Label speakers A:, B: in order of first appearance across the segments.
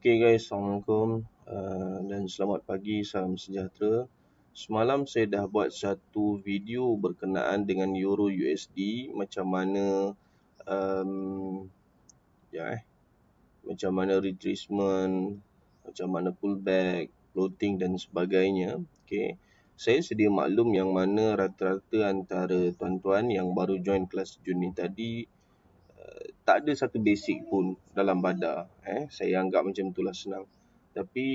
A: Okay guys, Assalamualaikum dan selamat pagi, salam sejahtera. Semalam saya dah buat satu video berkenaan dengan Euro USD, macam mana macam mana retracement, macam mana pullback, floating dan sebagainya. Okay. Saya sedia maklum yang mana rata-rata antara tuan-tuan yang baru join kelas Jun ni tadi tak ada satu basic pun dalam badar. Saya anggap macam itulah senang. Tapi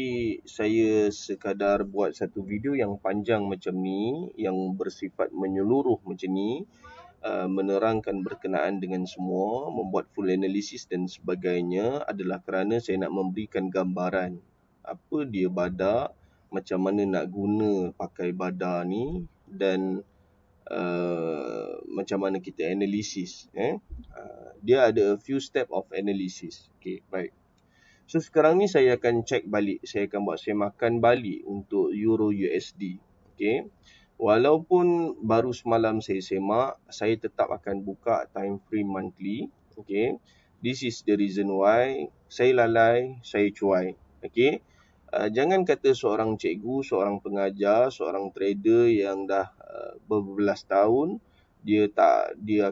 A: saya sekadar buat satu video yang panjang macam ni, yang bersifat menyeluruh macam ni, menerangkan berkenaan dengan semua, membuat full analysis dan sebagainya adalah kerana saya nak memberikan gambaran apa dia badar, macam mana nak guna pakai badar ni dan macam mana kita analisis. Dia ada a few step of analysis. Okay, baik. So sekarang ni saya akan check balik, saya akan buat semakan balik untuk Euro USD. Okay. Walaupun baru semalam saya semak, saya tetap akan buka time frame monthly. Okay. This is the reason why saya lalai, saya cuai. Okay. Jangan kata seorang cikgu, seorang pengajar, seorang trader yang dah berbelas tahun, dia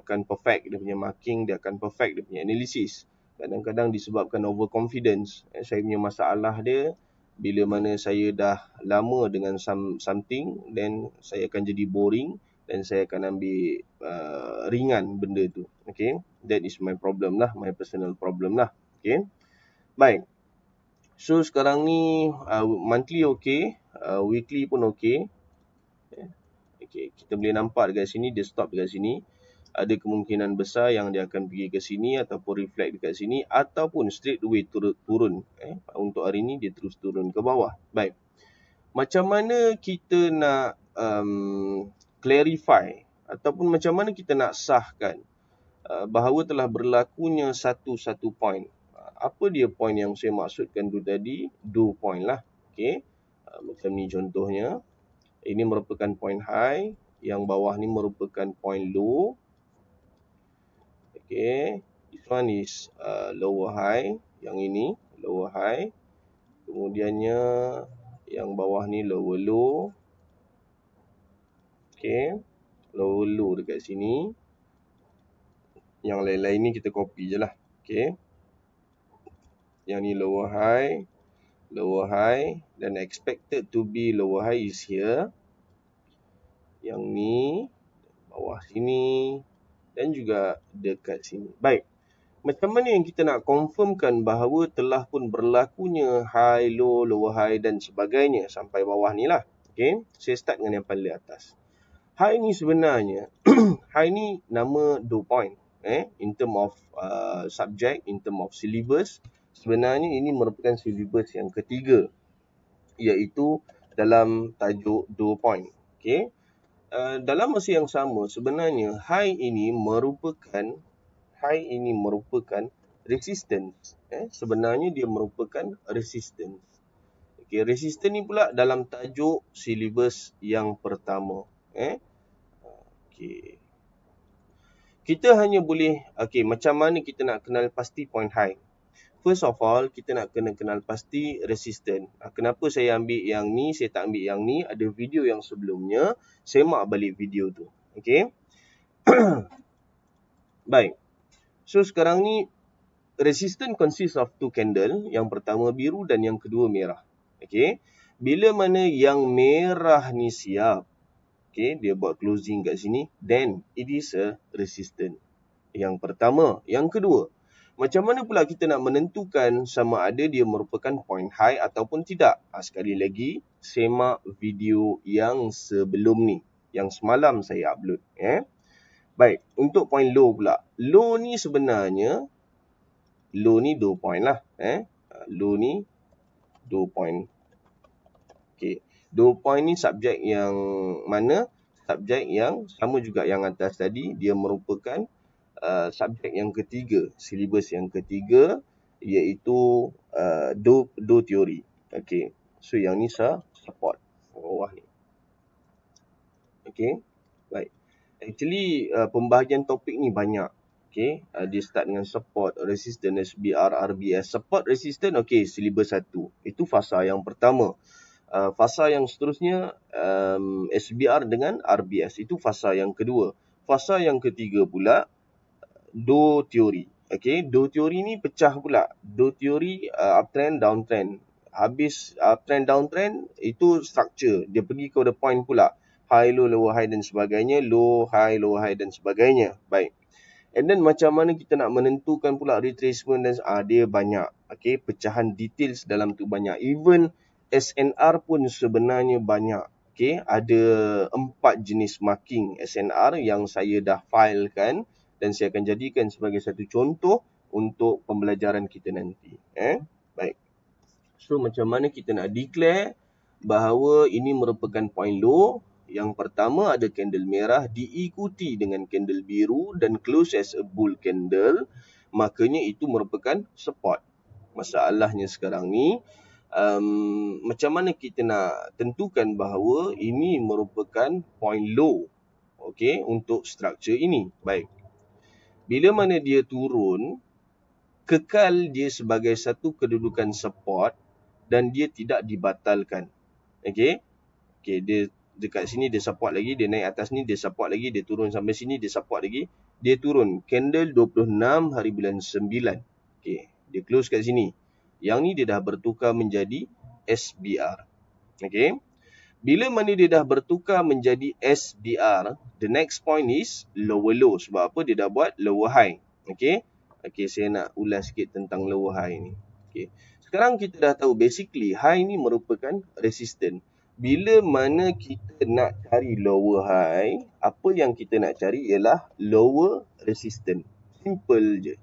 A: akan perfect dia punya marking, dia akan perfect dia punya analisis. Kadang-kadang disebabkan overconfidence. Saya punya masalah dia, bila mana saya dah lama dengan something, then saya akan jadi boring dan saya akan ambil ringan benda tu. Okay, that is my problem lah, my personal problem lah. Okay, baik. So sekarang ni monthly okay, weekly pun okay. Okay, kita boleh nampak dekat sini, dia stop dekat sini. Ada kemungkinan besar yang dia akan pergi ke sini ataupun reflect dekat sini ataupun straight away turun. Untuk hari ni dia terus turun ke bawah. Baik. Macam mana kita nak clarify ataupun macam mana kita nak sahkan bahawa telah berlakunya satu point. Apa dia point yang saya maksudkan tu tadi? 2 point lah. Okay. Macam ni contohnya. Ini merupakan point high. Yang bawah ni merupakan point low. Okay. This one is lower high. Yang ini lower high. Kemudiannya yang bawah ni lower low. Okay. Lower low dekat sini. Yang lain-lain ni kita copy je lah. Okay. Yang ni lower high dan expected to be lower high is here. Yang ni bawah sini dan juga dekat sini. Baik. Macam mana yang kita nak confirmkan bahawa telah pun berlakunya high, low, lower high dan sebagainya sampai bawah ni lah. Okay. Saya start dengan yang paling atas. High ni sebenarnya high ni nama 2 point. In term of subject, in term of syllabus, sebenarnya ini merupakan syllabus yang ketiga, iaitu dalam tajuk 2 point. Okay. Dalam masa yang sama, sebenarnya high ini merupakan resistance. Sebenarnya dia merupakan resistance. Okay, resistance ni pula dalam tajuk syllabus yang pertama. Okay. Kita hanya boleh, macam mana kita nak kenal pasti point high? First of all, kita nak kena kenal pasti resistance. Kenapa saya ambil yang ni, saya tak ambil yang ni? Ada video yang sebelumnya, semak balik video tu. Okay. Baik. So sekarang ni, resistance consists of 2 candle. Yang pertama biru dan yang kedua merah. Okay. Bila mana yang merah ni siap, okay, dia buat closing kat sini, then it is a resistance. Yang pertama. Yang kedua, macam mana pula kita nak menentukan sama ada dia merupakan point high ataupun tidak? Sekali lagi, semak video yang sebelum ni, yang semalam saya upload. Baik, untuk point low pula. Low ni sebenarnya, low ni 2 point lah. Low ni 2 point. Okay. 2 point ni subjek yang mana? Subjek yang sama juga yang atas tadi. Dia merupakan subjek yang ketiga, syllabus yang ketiga, iaitu do teori. Okay. So yang ni support bawah ni. Okay. Baik. Actually pembahagian topik ni banyak. Okay, dia start dengan support, resistance, SBR, RBS. Support, resistance, okay, syllabus 1. Itu fasa yang pertama. Fasa yang seterusnya, SBR dengan RBS. Itu fasa yang kedua. Fasa yang ketiga pula, Dow teori. Okay, Dow teori ni pecah pula. Dow teori uptrend, downtrend. Habis uptrend, downtrend, itu structure. Dia pergi kepada point pula. High, low, lower, high dan sebagainya. Low, high, lower, high dan sebagainya. Baik. And then macam mana kita nak menentukan pula retracement dan dia banyak. Okay, pecahan details dalam tu banyak. Even SNR pun sebenarnya banyak. Okay, ada 4 jenis marking SNR yang saya dah filekan dan saya akan jadikan sebagai satu contoh untuk pembelajaran kita nanti. Baik. So macam mana kita nak declare bahawa ini merupakan point low. Yang pertama ada candle merah diikuti dengan candle biru dan close as a bull candle. Makanya itu merupakan support. Masalahnya sekarang ni, macam mana kita nak tentukan bahawa ini merupakan point low, okay, untuk structure ini. Baik. Bila mana dia turun, kekal dia sebagai satu kedudukan support dan dia tidak dibatalkan. Okay, dia dekat sini dia support lagi, dia naik atas ni dia support lagi, dia turun sampai sini dia support lagi, dia turun. Candle 26 hari bulan 9. Okay, dia close kat sini. Yang ni dia dah bertukar menjadi SBR. Okay, bila mana dia dah bertukar menjadi SBR, the next point is lower low. Sebab apa? Dia dah buat lower high. Okay, saya nak ulas sikit tentang lower high ni. Okay, sekarang kita dah tahu basically high ni merupakan resistance. Bila mana kita nak cari lower high, apa yang kita nak cari ialah lower resistance. Simple je.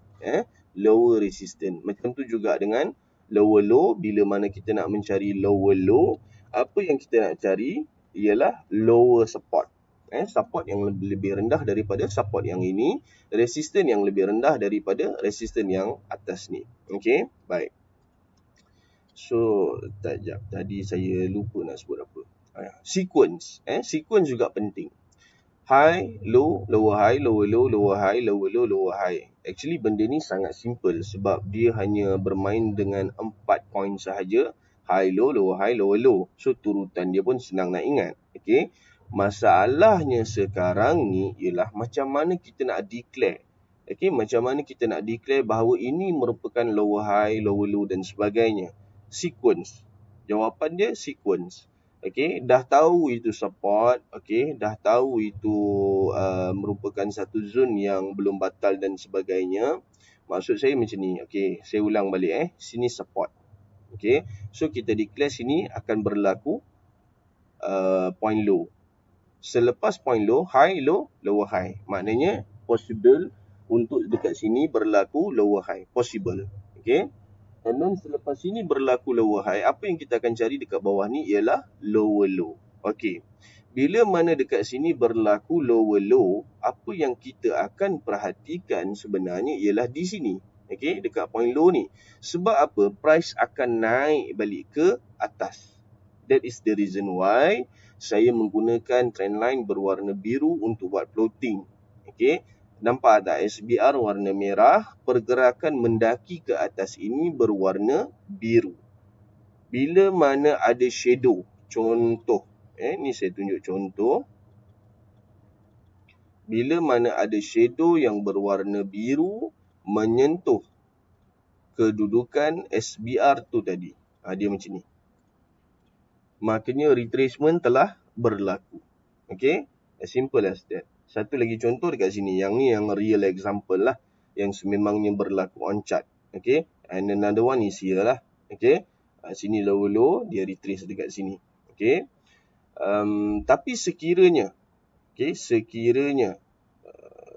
A: Lower resistance. Macam tu juga dengan lower low. Bila mana kita nak mencari lower low, apa yang kita nak cari ialah lower support. Support yang lebih rendah daripada support yang ini. Resistance yang lebih rendah daripada resistance yang atas ni. Okay, baik. So, tadi saya lupa nak sebut apa. Sequence. Sequence juga penting. High, low, lower high, lower low, lower high, lower low, lower high. Actually, benda ni sangat simple sebab dia hanya bermain dengan 4 point sahaja. High, low, lower high, lower low. So, turutan dia pun senang nak ingat. Okay. Masalahnya sekarang ni ialah macam mana kita nak declare. Okay, macam mana kita nak declare bahawa ini merupakan lower high, lower low dan sebagainya. Sequence. Jawapan dia sequence. Okay, dah tahu itu support. Okay, dah tahu itu merupakan satu zone yang belum batal dan sebagainya. Maksud saya macam ni. Okay, saya ulang balik. Sini support. Okay, so kita declare sini akan berlaku point low. Selepas point low, high, low, lower high. Maknanya possible untuk dekat sini berlaku lower high. Possible. Okay. And then selepas ini berlaku lower high, apa yang kita akan cari dekat bawah ni ialah lower low. Okey. Bila mana dekat sini berlaku lower low, apa yang kita akan perhatikan sebenarnya ialah di sini. Okey, dekat point low ni. Sebab apa? Price akan naik balik ke atas. That is the reason why saya menggunakan trendline berwarna biru untuk buat floating. Okey. Nampak tak SBR warna merah, pergerakan mendaki ke atas ini berwarna biru. Bila mana ada shadow, contoh, ni saya tunjuk contoh. Bila mana ada shadow yang berwarna biru menyentuh kedudukan SBR tu tadi. Dia macam ni. Maknanya retracement telah berlaku. Okay, as simple as that. Satu lagi contoh dekat sini. Yang ni yang real example lah. Yang sememangnya berlaku on chart. Okay. And another one is here lah. Okay. Sini low, dia retrace dekat sini. Okay. Tapi sekiranya. Okay. Sekiranya.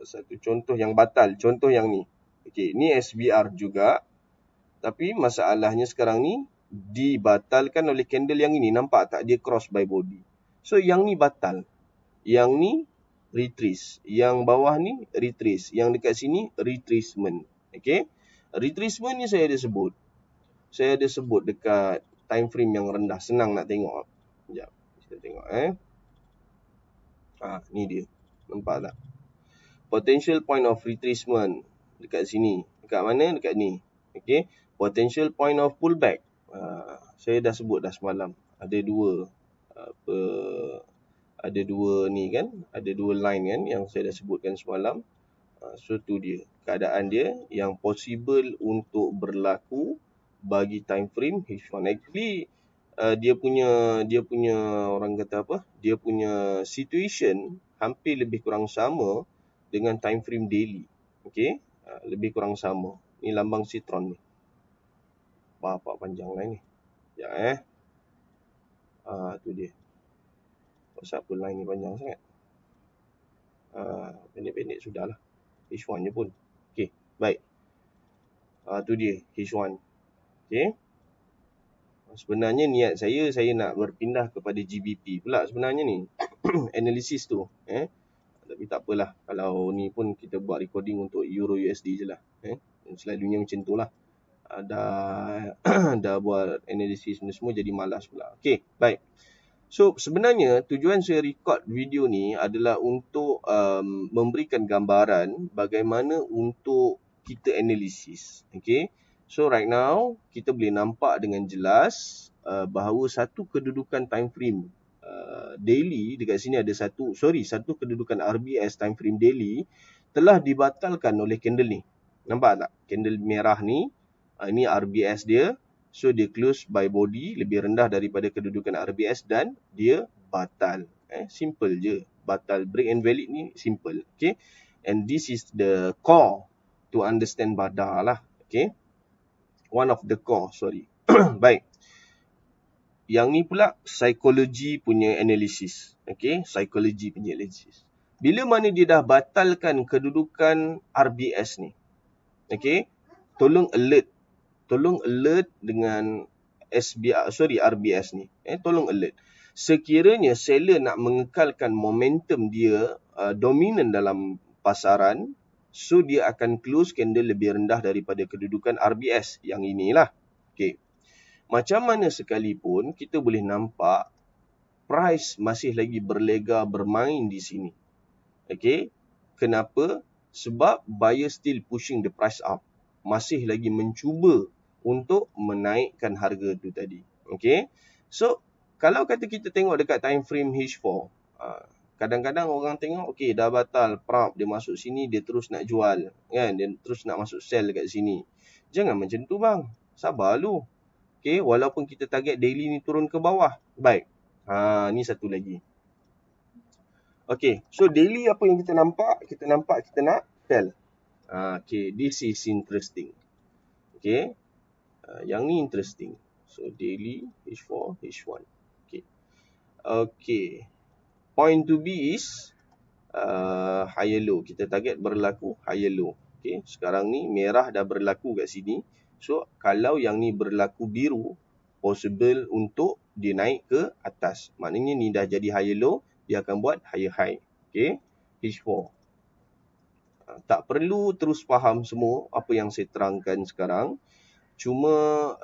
A: Satu contoh yang batal. Contoh yang ni. Okay. Ni SBR juga. Tapi masalahnya sekarang ni. Dibatalkan oleh candle yang ini. Nampak tak? Dia cross by body. So yang ni batal. Yang ni retrace. Yang bawah ni retrace. Yang dekat sini retracement. Okay. Retracement ni saya ada sebut. Saya ada sebut dekat time frame yang rendah. Senang nak tengok. Sekejap. Kita tengok. Ni dia. Nampak tak? Potential point of retracement. dekat sini. Dekat mana? Dekat ni. Okay. Potential point of pullback. Saya dah sebut dah semalam. Ada dua. Ada dua ni kan. Ada dua line kan yang saya dah sebutkan semalam. So tu dia. Keadaan dia yang possible untuk berlaku bagi time frame H1. Actually dia punya orang kata apa? Dia punya situation hampir lebih kurang sama dengan time frame daily. Okey, lebih kurang sama. Ni lambang Citron ni. Bapak panjang lah ni. Ya tu dia. Pasal apa line ni panjang sangat? Pendek-pendek sudahlah. H1 je pun. Okey, baik. Tu dia H1. Okey. Sebenarnya niat saya nak berpindah kepada GBP pula sebenarnya ni. Analisis tu. Tapi tak apalah. Kalau ni pun kita buat recording untuk Euro USD je lah. Selalunya macam tu lah. Dah buat analisis ni semua jadi malas pula. Okey, baik. So sebenarnya tujuan saya record video ni adalah untuk memberikan gambaran bagaimana untuk kita analisis. Okay. So right now kita boleh nampak dengan jelas bahawa satu kedudukan time frame daily dekat sini ada satu kedudukan RBS time frame daily telah dibatalkan oleh candle ni. Nampak tak? Candle merah ni, ini RBS dia. So dia close by body lebih rendah daripada kedudukan RBS dan dia batal. Simple je. Batal break and valid ni simple. Okay. And this is the core to understand BADA lah. Okay. One of the core, sorry. Baik. Yang ni pula psikologi punya analisis. Okay. Psikologi punya analisis. Bila mana dia dah batalkan kedudukan RBS ni. Okay. Tolong alert dengan RBS ni. Tolong alert. Sekiranya seller nak mengekalkan momentum dia dominan dalam pasaran, so dia akan close candle lebih rendah daripada kedudukan RBS. Yang inilah. Okay. Macam mana sekalipun kita boleh nampak price masih lagi berlega bermain di sini. Okay. Kenapa? Sebab buyer still pushing the price up. Masih lagi mencuba untuk menaikkan harga tu tadi. Okay. So, kalau kata kita tengok dekat time frame H4, kadang-kadang orang tengok, okay, dah batal, prop, dia masuk sini, dia terus nak jual. Kan? Dia terus nak masuk sell dekat sini. Jangan macam tu bang. Sabar lu. Okay, walaupun kita target daily ni turun ke bawah. Baik. Ni satu lagi. Okay, so daily apa yang kita nampak? Kita nampak kita nak sell. Okay, this is interesting. Okay. Yang ni interesting. So daily H4, H1. Okay. Okay. Point to be is higher low. Kita target berlaku higher low. Okay. Sekarang ni merah dah berlaku kat sini. So kalau yang ni berlaku biru, possible untuk dia naik ke atas. Maknanya ni dah jadi higher low, dia akan buat higher high. Okay. H4. Tak perlu terus faham semua apa yang saya terangkan sekarang. Cuma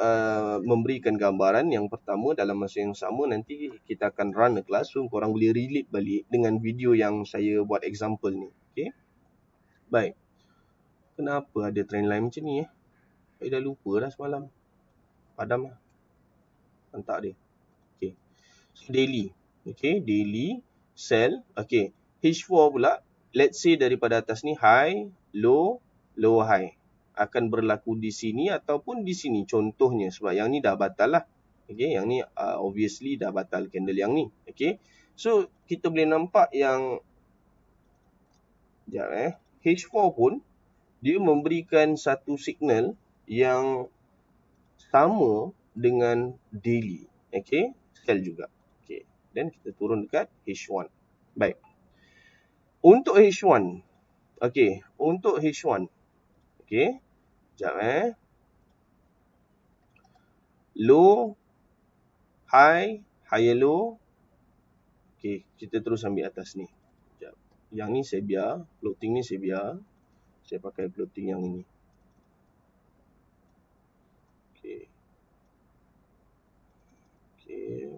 A: memberikan gambaran. Yang pertama, dalam masa yang sama nanti kita akan run a class. So korang boleh relate balik dengan video yang saya buat example ni. Okay. Baik. Kenapa ada trendline macam ni? Saya dah lupa dah semalam. Padam lah. Hantar dia. Okay. So daily. Okay. Daily. Sell. Okay. H4 pula. Let's say daripada atas ni high, low, low high. Akan berlaku di sini ataupun di sini. Contohnya. Sebab yang ni dah batal lah. Okay. Yang ni obviously dah batal candle yang ni. Okay. So kita boleh nampak yang H4 pun dia memberikan satu signal yang sama dengan daily. Okay. Sell juga. Okay. Dan kita turun dekat H1. Baik. Untuk H1. Okay. Untuk H1. Okay. Sekejap Low. High. Higher low. Okay. Kita terus ambil atas ni. Sekejap. Yang ni saya biar. Floating ni saya biar. Saya pakai floating yang ini. Okay. Okay.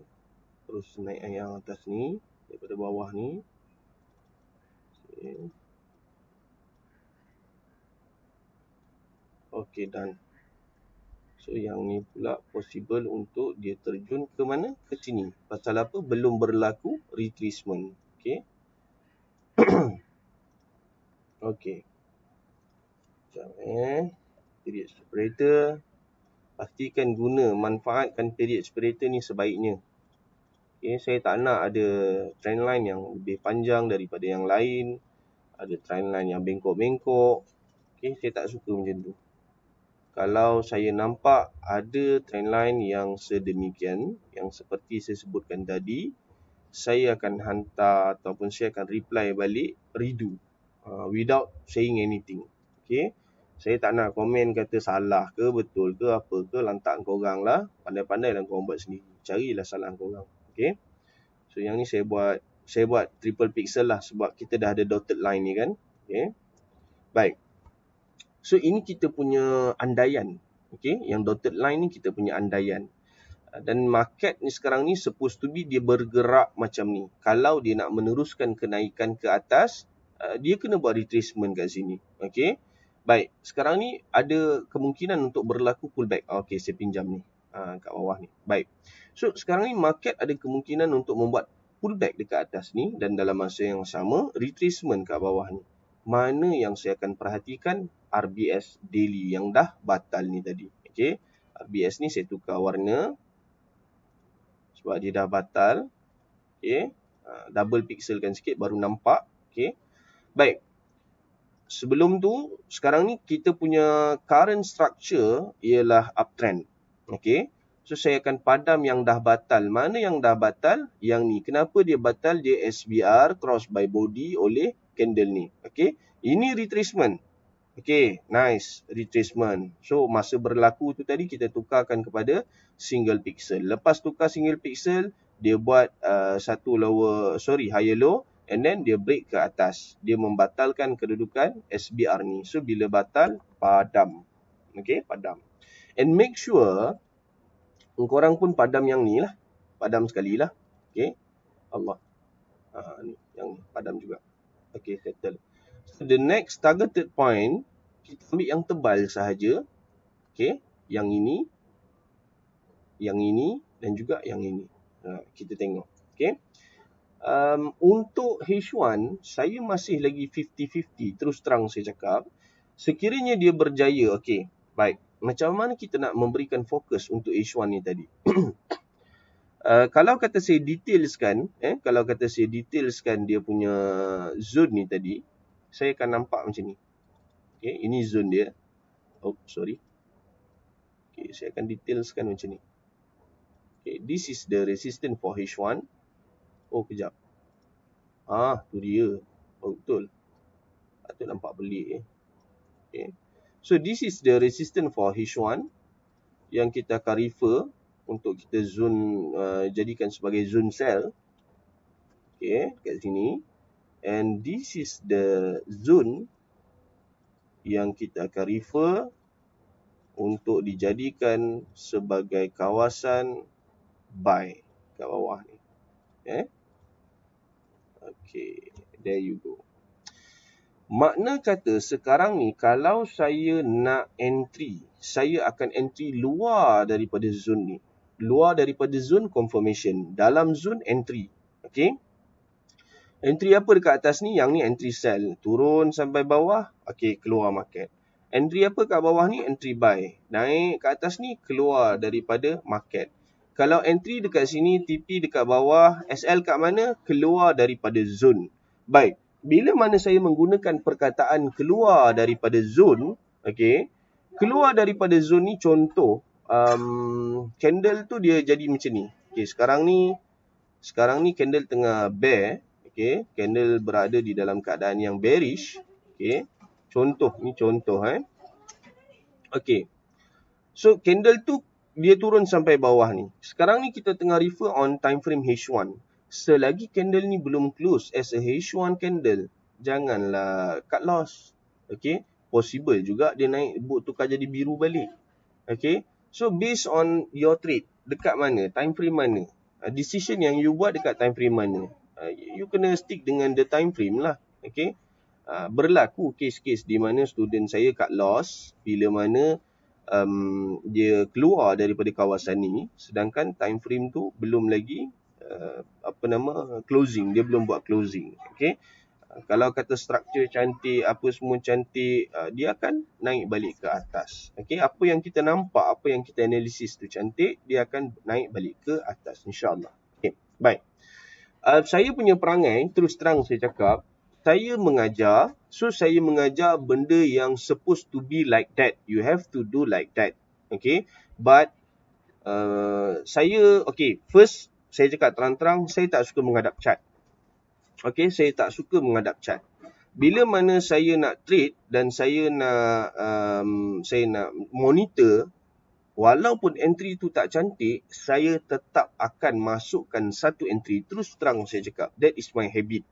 A: Terus naik yang atas ni. Daripada bawah ni. Okay. Okay, done. So yang ni pula possible untuk dia terjun ke mana? Ke sini. Pasal apa? Belum berlaku retracement. Okay. Okay. Sekejap period separator. Pastikan manfaatkan period separator ni sebaiknya. Okay, saya tak nak ada trend line yang lebih panjang daripada yang lain. Ada trend line yang bengkok-bengkok. Okay, saya tak suka macam tu. Kalau saya nampak ada trend line yang sedemikian, yang seperti saya sebutkan tadi, saya akan hantar ataupun saya akan reply balik redo without saying anything. Okay. Saya tak nak komen kata salah ke, betul ke, apa ke, lantak korang lah. Pandai-pandai lah korang buat sendiri. Carilah salah korang. Okay. So yang ni saya buat triple pixel lah sebab kita dah ada dotted line ni kan. Okay. Baik. So ini kita punya andaian. Okay. Yang dotted line ni kita punya andaian. Dan market ni sekarang ni supposed to be dia bergerak macam ni. Kalau dia nak meneruskan kenaikan ke atas, dia kena buat retracement kat sini. Okay. Baik, sekarang ni ada kemungkinan untuk berlaku pullback. Okay, saya pinjam ni kat bawah ni. Baik. So sekarang ni market ada kemungkinan untuk membuat pullback dekat atas ni dan dalam masa yang sama retracement kat bawah ni. Mana yang saya akan perhatikan? RBS daily yang dah batal ni tadi. Okay. RBS ni saya tukar warna sebab dia dah batal. Okay. Double pixelkan sikit baru nampak. Okay. Baik. Sebelum tu, sekarang ni kita punya current structure ialah uptrend. Okay. So saya akan padam yang dah batal. Mana yang dah batal? Yang ni. Kenapa dia batal? Dia SBR cross by body oleh candle ni. Okay. Ini retracement. Okay, nice, retracement. So masa berlaku tu tadi kita tukarkan kepada single pixel. Lepas tukar single pixel, dia buat higher low and then dia break ke atas. Dia membatalkan kedudukan SBR ni. So bila batal, padam. Okay, padam. And make sure korang pun padam yang ni lah. Padam sekali lah. Okay, Allah. Ni, yang ni, padam juga. Okay, settle. So the next targeted point, kita ambil yang tebal sahaja. Okay. Yang ini dan juga yang ini. Kita tengok. Okay. Untuk H1, saya masih lagi 50-50. Terus terang saya cakap. Sekiranya dia berjaya. Okay. Baik. Macam mana kita nak memberikan fokus untuk H1 ni tadi? Kalau kata saya detailskan dia punya zone ni tadi, saya akan nampak macam ni. Okay, ini zone dia. Oh, sorry. Okay, saya akan detailskan macam ni. Okay, this is the resistance for H1. Oh, kejap. Tu dia. Oh, betul. Patut nampak pelik. Okay. So, this is the resistance for H1 yang kita akan refer untuk kita zone, jadikan sebagai zone sell. Okay, kat sini. And this is the zone yang kita akan refer untuk dijadikan sebagai kawasan buy kat bawah ni. Okay, there you go. Makna kata sekarang ni kalau saya nak entry, saya akan entry luar daripada zone ni. Luar daripada zone confirmation, dalam zone entry. Okay. Entry apa dekat atas ni? Yang ni entry sell. Turun sampai bawah, okay, keluar market. Entry apa kat bawah ni? Entry buy. Naik kat atas ni, keluar daripada market. Kalau entry dekat sini, TP dekat bawah, SL kat mana? Keluar daripada zone. Baik. Bila mana saya menggunakan perkataan keluar daripada zone, okay, keluar daripada zone ni contoh, candle tu dia jadi macam ni. Okay, sekarang ni candle tengah bear. Okay, candle berada di dalam keadaan yang bearish. Okay, ni contoh. Okay, so candle tu dia turun sampai bawah ni. Sekarang ni kita tengah refer on time frame H1. Selagi candle ni belum close as a H1 candle, janganlah cut loss. Okay, possible juga dia naik tukar jadi biru balik. Okay, so based on your trade, dekat mana, time frame mana, decision yang you buat dekat time frame mana, you kena stick dengan the time frame lah. Okay, berlaku kes-kes di mana student saya cut loss bila mana dia keluar daripada kawasan ni, sedangkan time frame tu belum lagi closing, dia belum buat closing. Okey, kalau kata struktur cantik, apa semua cantik, dia akan naik balik ke atas. Okey, apa yang kita nampak, apa yang kita analisis tu cantik, dia akan naik balik ke atas, insya-Allah. Okey, baik. Saya punya perangai, terus terang saya cakap, saya mengajar, so saya mengajar benda yang supposed to be like that. You have to do like that. Okay, but first saya cakap terang-terang, saya tak suka menghadap chart. Okay, saya tak suka menghadap chart. Bila mana saya nak trade dan saya nak monitor, walaupun entry tu tak cantik, saya tetap akan masukkan satu entry. Terus terang saya cakap, that is my habit.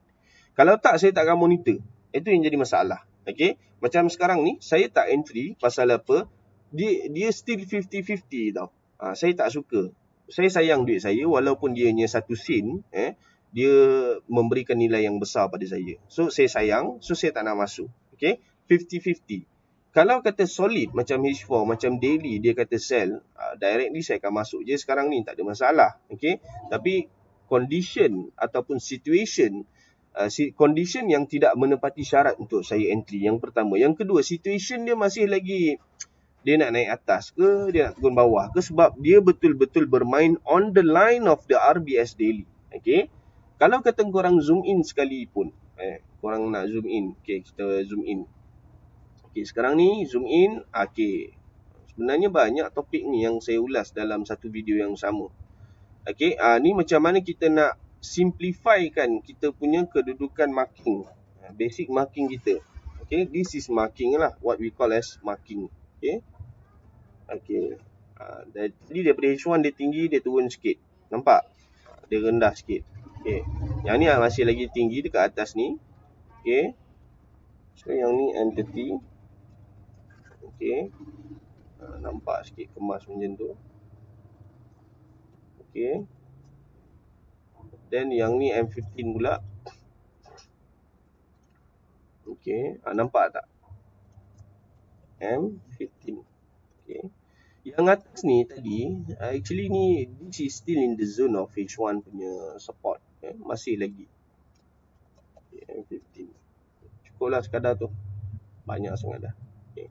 A: Kalau tak, saya tak akan monitor. Itu yang jadi masalah. Okay? Macam sekarang ni, saya tak entry pasal apa? Dia still 50-50 tau. Saya tak suka. Saya sayang duit saya, walaupun dia hanya 1 sen, dia memberikan nilai yang besar pada saya. So, saya sayang, so saya tak nak masuk. Okay? 50-50. Kalau kata solid macam H4, macam daily dia kata sell, directly saya akan masuk je sekarang ni, tak ada masalah. Okay? Tapi condition ataupun situation, condition yang tidak menepati syarat untuk saya entry, yang pertama. Yang kedua, situation dia masih lagi, dia nak naik atas ke, dia nak turun bawah ke, sebab dia betul-betul bermain on the line of the RBS daily. Okay? Kalau kata korang zoom in sekali pun, korang nak zoom in, okay, kita zoom in. Okay, sekarang ni zoom in. Okay, sebenarnya banyak topik ni yang saya ulas dalam satu video yang sama. Okay, ni macam mana kita nak simplifykan kita punya kedudukan marking, basic marking kita. Okay, this is marking lah, what we call as marking. Okay, okay. Jadi daripada H1 dia tinggi, dia turun sikit. Nampak? Dia rendah sikit. Okay, yang ni masih lagi tinggi dekat atas ni. Okay, so yang ni entity. Okay, nampak sikit kemas macam tu. Okay, then yang ni M15 pula. Okay, nampak tak? M15. Okay, yang atas ni tadi, actually ni, this is still in the zone of H1 punya support. Masih lagi. Okay, M15. Cukuplah sekadar tu. Banyak sangat dah. Okay,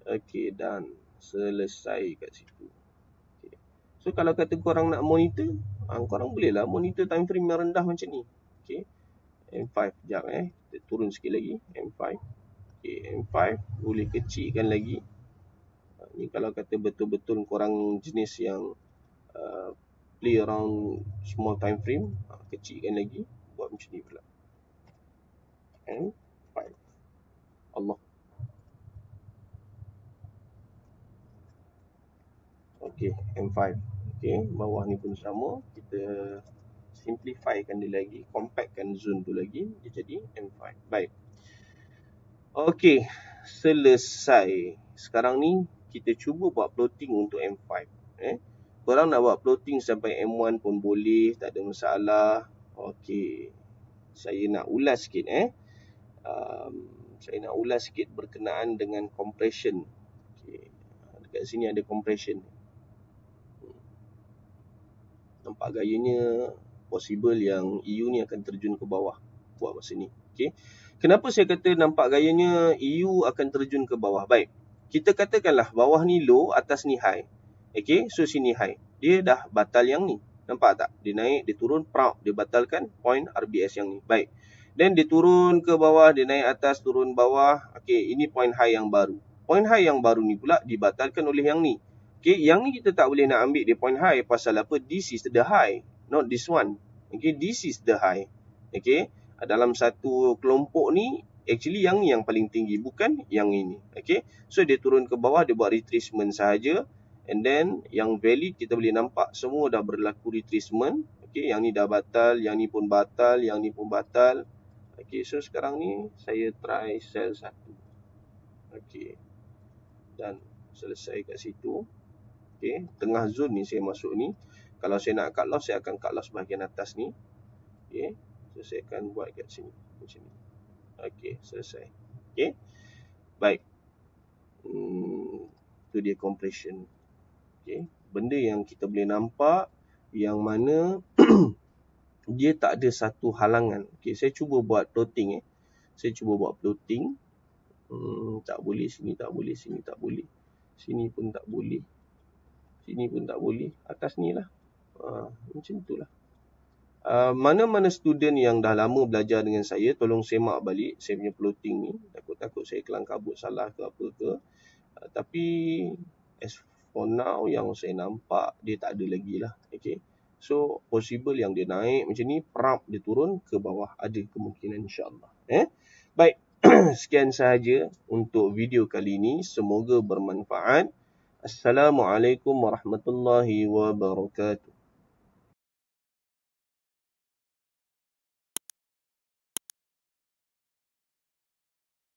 A: okay, dan selesai kat situ. Okay. So kalau kata korang nak monitor, korang bolehlah monitor time frame yang rendah macam ni. Okay, M5 sekejap kita turun sikit lagi. M5. Okay, M5 boleh kecilkan lagi. Ni kalau kata betul-betul korang jenis yang play around small time frame, kecilkan lagi. Buat macam ni pula. M5. Allah. Okay, M5. Okay, bawah ni pun sama. Kita simplifykan dia lagi, compactkan zone tu lagi, dia jadi M5. Baik. Okay, selesai. Sekarang ni kita cuba buat plotting untuk M5. Korang nak buat plotting sampai M1 pun boleh, tak ada masalah. Okay, saya nak ulas sikit. Saya nak ulas sikit berkenaan dengan compression. Okay, dekat sini ada compression. Nampak gayanya possible yang EU ni akan terjun ke bawah buat masa ni. Okay, kenapa saya kata nampak gayanya EU akan terjun ke bawah? Baik, kita katakanlah bawah ni low, atas ni high. Okay, so sini high. Dia dah batal yang ni. Nampak tak? Dia naik, dia turun, proud. Dia batalkan point RBS yang ni. Baik. Then dia turun ke bawah, dia naik atas, turun bawah. Okay, ini point high yang baru. Point high yang baru ni pula dibatalkan oleh yang ni. Okay, yang ni kita tak boleh nak ambil dia point high. Pasal apa? This is the high, not this one. Okay, this is the high. Okay, dalam satu kelompok ni, actually yang ni yang paling tinggi, bukan yang ini. Okay, so dia turun ke bawah, dia buat retracement sahaja. And then yang valid kita boleh nampak semua dah berlaku retracement. Okay, yang ni dah batal, yang ni pun batal, yang ni pun batal. Okay, so sekarang ni saya try sell satu. Okay, dan selesai kat situ. Okay, tengah zone ni saya masuk ni. Kalau saya nak cut loss, saya akan cut loss bahagian atas ni. Okay, so saya akan buat kat sini macam ni. Okay, selesai. Okay, baik. itu dia compression. Okay. Benda yang kita boleh nampak, yang mana dia tak ada satu halangan. Okay, saya cuba buat plotting. Saya cuba buat plotting. Tak boleh, sini tak boleh, sini tak boleh. Sini pun tak boleh. Sini pun tak boleh. Atas ni lah. Macam tu lah. Mana-mana student yang dah lama belajar dengan saya, tolong semak balik saya punya plotting ni. Takut-takut saya kelang kabut salah ke apa ke. Tapi as for now yang saya nampak dia tak ada lagi lah. Okay. So possible yang dia naik macam ni, perap dia turun ke bawah, ada kemungkinan insyaAllah. Baik, sekian sahaja untuk video kali ini. Semoga bermanfaat. Assalamualaikum warahmatullahi wabarakatuh.